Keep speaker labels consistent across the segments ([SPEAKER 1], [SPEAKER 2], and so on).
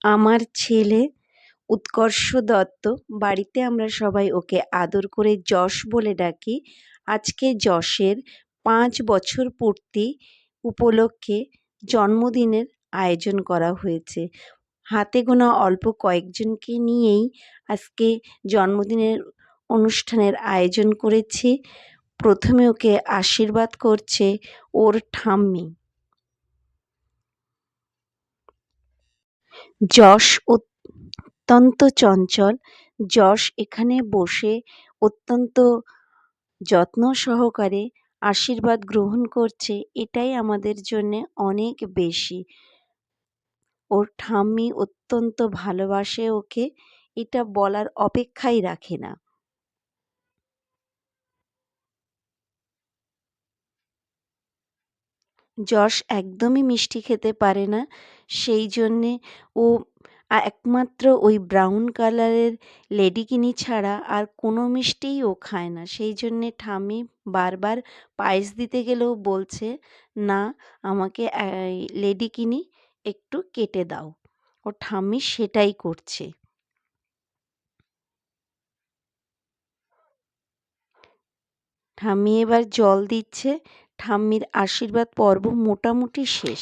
[SPEAKER 1] আমার ছেলে উৎকর্ষ দত্ত, বাড়িতে আমরা সবাই ওকে আদর করে যশ বলে ডাকি। আজকে যশের ৫ বছর পূর্তি উপলক্ষে জন্মদিনের আয়োজন করা হয়েছে। হাতে গোনা অল্প কয়েকজনকে নিয়েই আজকে জন্মদিনের অনুষ্ঠানের আয়োজন করেছি। প্রথমে ওকে আশীর্বাদ করছে ওর ঠাম্মি। যশ অত্যন্ত চঞ্চল। যশ এখানে বসে অত্যন্ত যত্ন সহকারে আশীর্বাদ গ্রহণ করছে, এটাই আমাদের জন্যে অনেক বেশি। ওর ঠাম্মি অত্যন্ত ভালোবাসে ওকে, এটা বলার অপেক্ষাই রাখে না। যশ একদমই মিষ্টি খেতে পারে না, সেই জন্যে ও একমাত্র ওই ব্রাউন কালারের লেডিকিনি ছাড়া আর কোনো মিষ্টিই ও খায় না। সেই জন্যে ঠাম্মি বারবার পায়েস দিতে গেলেও বলছে, না আমাকে লেডিকিনি একটু কেটে দাও। ওর ঠাম্মি সেটাই করছে। ঠাম্মি এবার জল দিচ্ছে। ঠাম্মির আশীর্বাদ পর্ব মোটামুটি শেষ।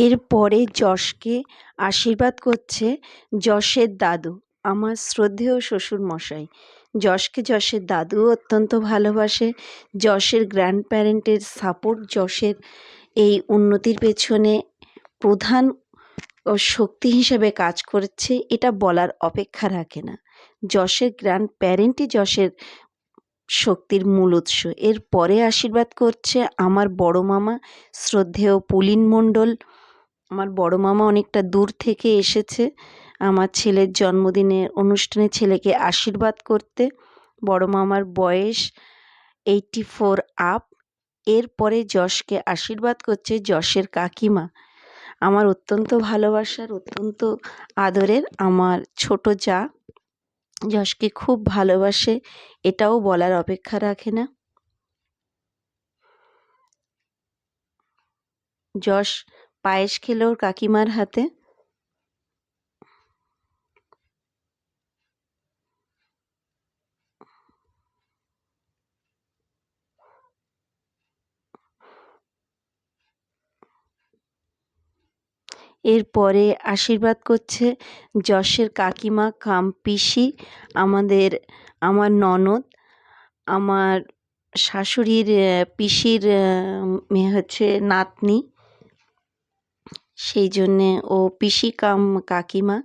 [SPEAKER 1] এরপরে যশকে আশীর্বাদ করছে যশের দাদু, আমার শ্রদ্ধেয় শ্বশুরমশাই। যশকে যশের দাদুও অত্যন্ত ভালোবাসে। যশের গ্র্যান্ড প্যারেন্টের সাপোর্ট যশের এই উন্নতির পেছনে প্রধান শক্তি হিসেবে কাজ করছে, এটা বলার অপেক্ষা রাখে না। যশের গ্র্যান্ড প্যারেন্টই যশের শক্তির মূল উৎস। এরপরে আশীর্বাদ করছে আমার বড় মামা শ্রদ্ধেয় পুলিন মণ্ডল। আমার বড় মামা অনেকটা দূর থেকে এসেছে আমার ছেলের জন্মদিনের অনুষ্ঠানে ছেলেকে আশীর্বাদ করতে। বড় মামার বয়স 84 আপ। এরপরে যশকে আশীর্বাদ করছে যশের কাকিমা, আমার অত্যন্ত ভালোবাসার, অত্যন্ত আদরের আমার ছোট জা। যশকে খুব ভালোবাসে, এটাও বলার অপেক্ষা রাখে না। যশ পায়েস খেলো ওর কাকিমার হাতে। এরপরে আশীর্বাদ করছে যশের কাকিমা কাম পিসি, আমার ননদ, আমার শাশুড়ির পিসির মেয়ে হচ্ছে নাতনি, সেই জন্যে ও পিসি কাম কাকিমা।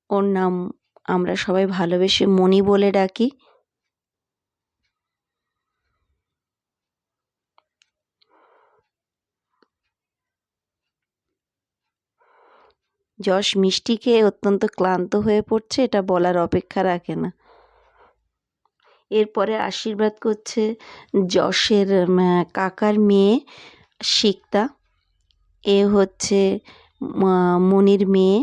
[SPEAKER 1] ওর নাম আমরা সবাই ভালোবেসে মণি বলে ডাকি। যশ মিষ্টি খেয়ে অত্যন্ত ক্লান্ত হয়ে পড়ছে, এটা বলার অপেক্ষা রাখে না। এরপরে আশীর্বাদ করছে যশের কাকার মেয়ে সিক্তা। এ হচ্ছে মনির মেয়ে।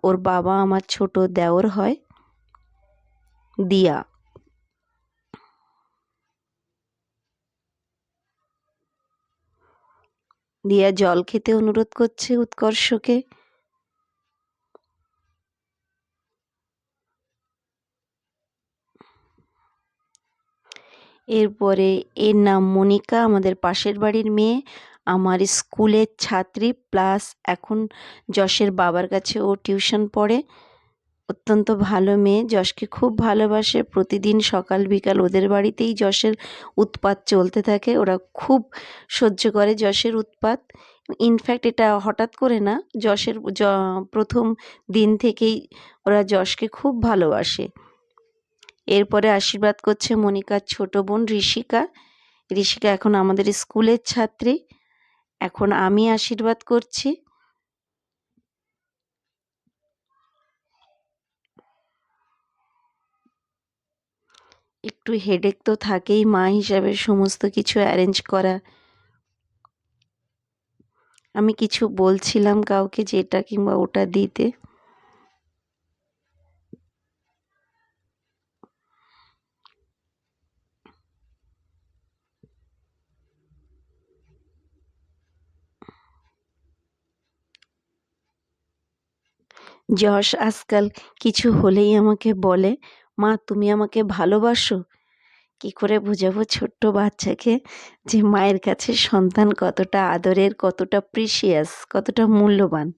[SPEAKER 1] ওর বাবা আমার ছোট দেওর হয়, দিয়া। দিয়া জল খেতে অনুরোধ করছে উৎকর্ষকে। এরপরে এর নাম মনিকা, আমাদের পাশের বাড়ির মেয়ে, আমার স্কুলের ছাত্রী, প্লাস এখন যশের বাবার কাছে ও টিউশন পড়ে। অত্যন্ত ভালো মেয়ে, যশকে খুব ভালোবাসে। প্রতিদিন সকাল বিকাল ওদের বাড়িতেই যশের উৎপাত চলতে থাকে। ওরা খুব সহ্য করে যশের উৎপাত। ইনফ্যাক্ট এটা হঠাৎ করে না, যশের প্রথম দিন থেকেই ওরা যশকে খুব ভালোবাসে। এরপরে আশীর্বাদ করছে মনিকার ছোট বোন ঋষিকা। ঋষিকা এখন আমাদের স্কুলের ছাত্রী। এখন আমি আশীর্বাদ করছি। একটু হেডেক তো থাকেই, মা হিসাবে সমস্ত কিছু অ্যারেঞ্জ করা। আমি কিছু বলছিলাম কাউকে যে এটা কিংবা ওটা দিতে, যশ আজকাল কিছু হলেই আমাকে বলে, মা তুমি আমাকে ভালোবাসো? কি করে বোঝাবো ছোট্ট বাচ্চাকে যে মায়ের কাছে সন্তান কতটা আদরের, কতটা প্রিসিয়াস, কতটা মূল্যবান।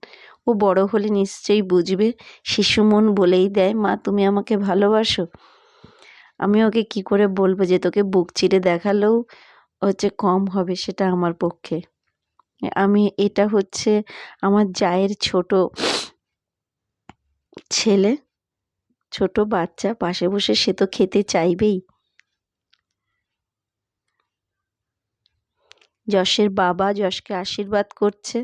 [SPEAKER 1] ও বড় হলে নিশ্চয়ই বুঝবে। শিশু মন বলেই দেয়, মা তুমি আমাকে ভালোবাসো? আমি ওকে কি করে বলবো যে তোকে বুক চিরে দেখালেও কম হবে সেটা আমার পক্ষে। এটা হচ্ছে আমার জায়ের ছোট ছেলে, ছোট বাচ্চা পাশে বসে, সে তো খেতে চাইবেই। যশের বাবা যশকে আশীর্বাদ করছে।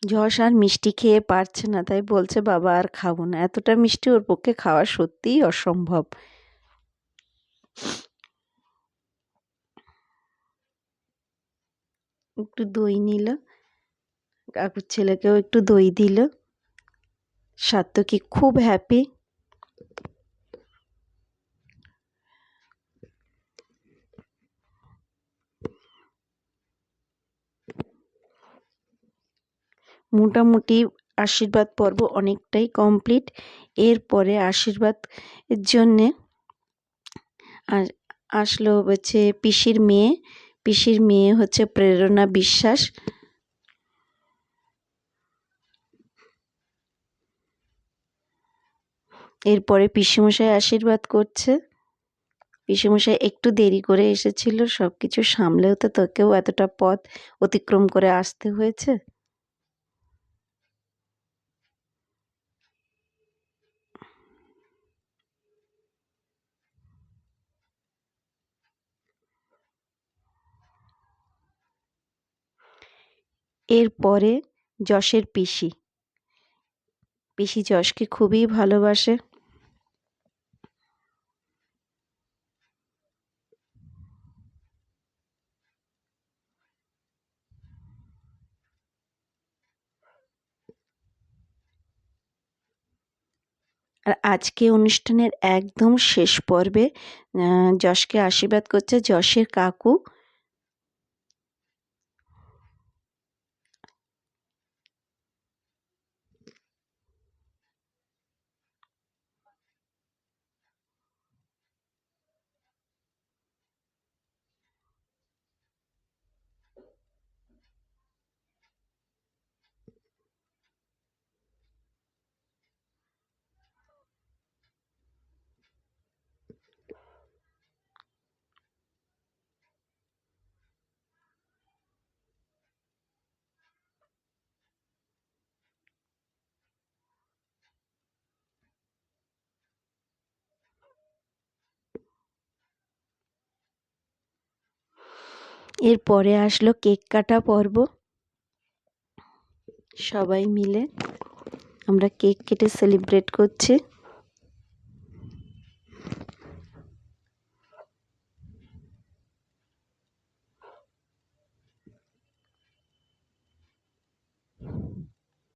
[SPEAKER 1] যশ আর মিষ্টি খেয়ে পারছে না, তাই বলছে বাবা আর খাবো না। এতটা মিষ্টি ওর পক্ষে খাওয়া সত্যিই অসম্ভব। একটু দই নিল, কাকুর ছেলেকেও একটু দই দিল। সাত্তকী খুব হ্যাপি। মোটামুটি আশীর্বাদ পর্ব অনেকটাই কমপ্লিট। এরপরে আশীর্বাদ এর জন্যে আসলো হচ্ছে পিসির মেয়ে। পিসির মেয়ে হচ্ছে প্রেরণা বিশ্বাস। এরপরে পিসিমশাই আশীর্বাদ করছে। পিসিমশাই একটু দেরি করে এসেছিল, সবকিছু সামলেও তো তোকেও এতটা পথ অতিক্রম করে আসতে হয়েছে। এরপরে যশের পিসি। পিসি যশকে খুবই ভালোবাসে। আর আজকে অনুষ্ঠানের একদম শেষ পর্বে যশকে আশীর্বাদ করছে যশের কাকু। এরপরে আসলো কেক কাটা পর্ব। সবাই মিলে আমরা কেক কেটে সেলিব্রেট করছি।